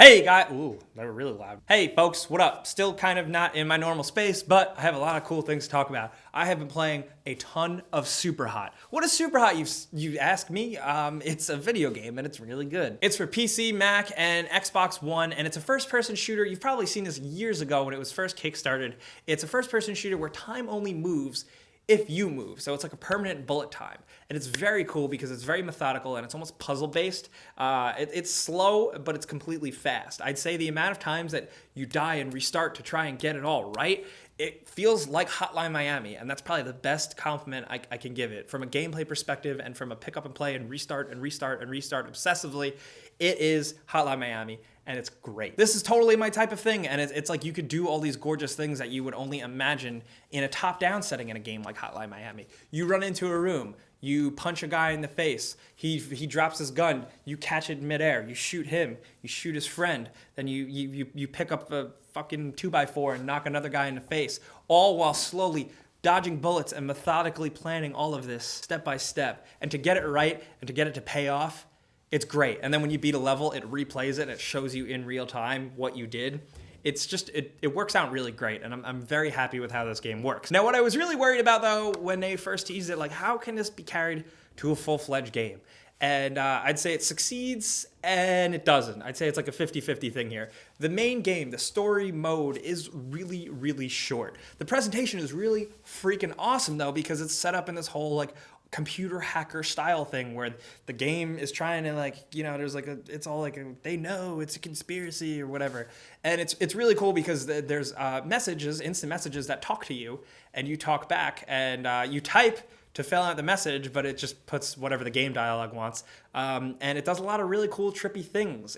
Hey guys, ooh, they were really loud. Hey folks, what up? Still kind of not in my normal space, but I have a lot of cool things to talk about. I have been playing a ton of Superhot. What is Superhot, you ask me? It's a video game and it's really good. It's for PC, Mac, and Xbox One, and it's a first-person shooter. You've probably seen this years ago when it was first kickstarted. It's a first-person shooter where time only moves if you move. So it's like a permanent bullet time. And it's very cool because it's very methodical and it's almost puzzle based. It's slow, but it's completely fast. I'd say the amount of times that you die and restart to try and get it all right, it feels like Hotline Miami, and that's probably the best compliment I can give it. From a gameplay perspective and from a pick up and play and restart and restart and restart obsessively, it is Hotline Miami, and it's great. This is totally my type of thing, and it's like you could do all these gorgeous things that you would only imagine in a top-down setting in a game like Hotline Miami. You run into a room, you punch a guy in the face, he drops his gun, you catch it in midair, you shoot him, you shoot his friend, then you pick up a fucking 2x4 and knock another guy in the face, all while slowly dodging bullets and methodically planning all of this step by step. And to get it right and to get it to pay off, it's great. And then when you beat a level, it replays it and it shows you in real time what you did. It's just, it works out really great, and I'm very happy with how this game works. Now, what I was really worried about, though, when they first teased it, like, how can this be carried to a full-fledged game? And I'd say it succeeds, and it doesn't. I'd say it's like a 50-50 thing here. The main game, the story mode, is really, really short. The presentation is really freaking awesome, though, because it's set up in this whole, like, computer hacker style thing where the game is trying to, like, you know, there's like it's all like they know it's a conspiracy or whatever, and it's really cool because there's messages, instant messages that talk to you, and you talk back, and you type to fill out the message, but it just puts whatever the game dialogue wants, and it does a lot of really cool trippy things.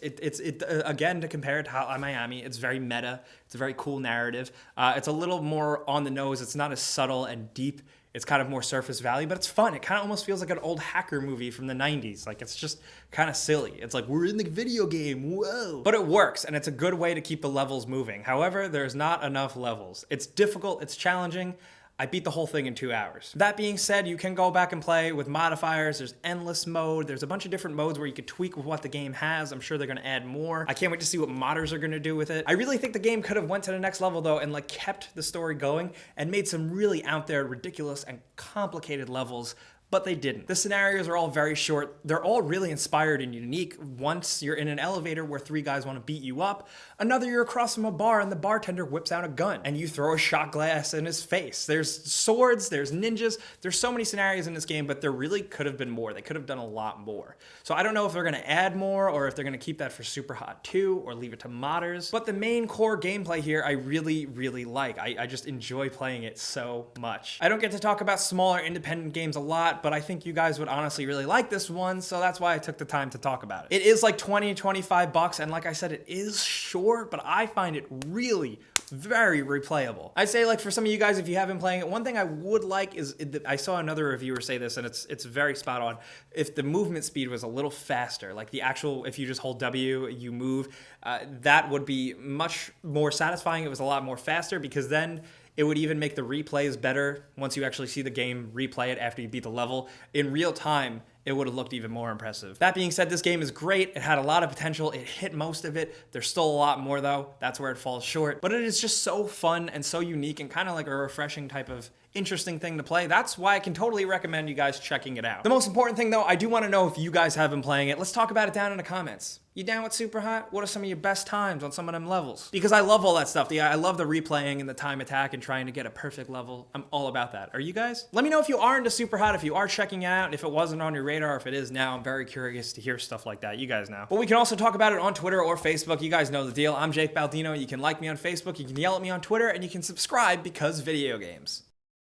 Again, to compare it to Hotline Miami, it's very meta. It's a very cool narrative. It's a little more on the nose. It's not as subtle and deep. It's kind of more surface value, but it's fun. It kind of almost feels like an old hacker movie from the 90s. Like, it's just kind of silly. It's like, we're in the video game, whoa. But it works, and it's a good way to keep the levels moving. However, there's not enough levels. It's difficult, it's challenging. I beat the whole thing in 2 hours. That being said, you can go back and play with modifiers. There's endless mode. There's a bunch of different modes where you could tweak with what the game has. I'm sure they're gonna add more. I can't wait to see what modders are gonna do with it. I really think the game could have went to the next level, though, and like kept the story going and made some really out there, ridiculous, and complicated levels, but they didn't. The scenarios are all very short. They're all really inspired and unique. Once you're in an elevator where 3 guys want to beat you up, another you're across from a bar and the bartender whips out a gun and you throw a shot glass in his face. There's swords, there's ninjas, there's so many scenarios in this game, but there really could have been more. They could have done a lot more. So I don't know if they're gonna add more or if they're gonna keep that for Superhot 2 or leave it to modders, but the main core gameplay here I really, really like. I just enjoy playing it so much. I don't get to talk about smaller independent games a lot, but I think you guys would honestly really like this one, so that's why I took the time to talk about it. It is like 20, 25 bucks, and like I said, it is short, but I find it really very replayable. I'd say, like, for some of you guys, if you have been playing it, one thing I would like is, I saw another reviewer say this, and it's very spot on. If the movement speed was a little faster, like the actual, if you just hold W, you move, that would be much more satisfying. It was a lot more faster, because then it would even make the replays better once you actually see the game replay it after you beat the level. In real time, it would have looked even more impressive. That being said, this game is great. It had a lot of potential. It hit most of it. There's still a lot more, though. That's where it falls short. But it is just so fun and so unique and kind of like a refreshing type of interesting thing to play. That's why I can totally recommend you guys checking it out. The most important thing, though, I do want to know if you guys have been playing it. Let's talk about it down in the comments. You down with Superhot? What are some of your best times on some of them levels? Because I love all that stuff. I love the replaying and the time attack and trying to get a perfect level. I'm all about that. Are you guys? Let me know if you are into Superhot, if you are checking it out, and if it wasn't on your radar, if it is now. I'm very curious to hear stuff like that. You guys know. But we can also talk about it on Twitter or Facebook. You guys know the deal. I'm Jake Baldino. You can like me on Facebook, you can yell at me on Twitter, and you can subscribe because video games.